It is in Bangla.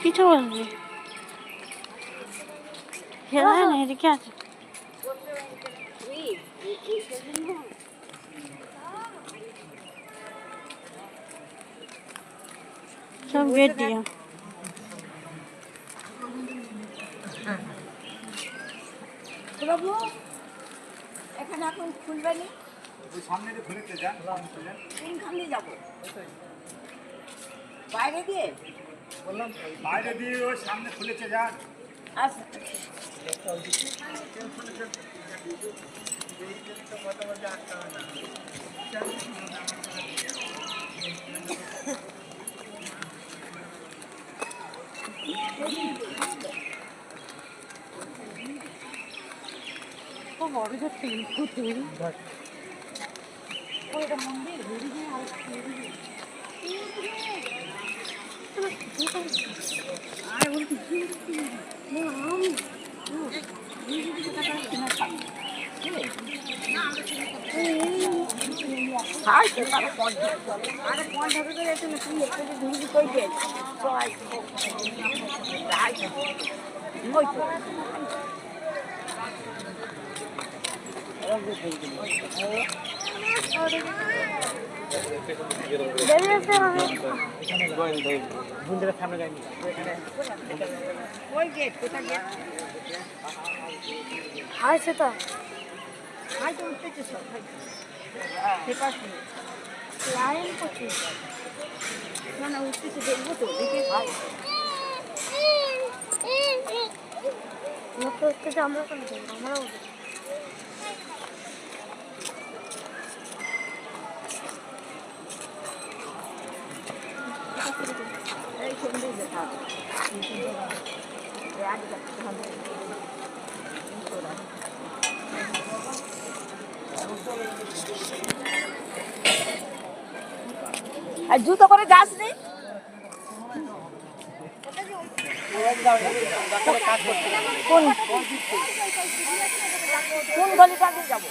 কিছু বলবি হ্যাঁ এদিকে আছে সব গেট দিয়ে বাবু এখানে এখন খুলবে নি সামনে খুলেতে যান কোনখানে যাবো বাইরে দিয়ে বললাম বাইরে দিয়ে ওই সামনে খুলেছে যান আচ্ছা বড় যাচ্ছে ওইটা মন্দির আর বলছি আরে কোন ঢাকা করে এসে না তুই একটু ঢুকবি কই গে ওই তো ওই গেট কোথা গেট হাই সেটা হাই তো উঠতেছে সব পেপার লাইন করছিস না না উঠতেছে দেখবো তো দেখে ভাই আমরা কেন আমরাও এই সুন্দর দেখা আর জুতো করে যাস নি কোন কোন গলিটা দিয়ে যাবো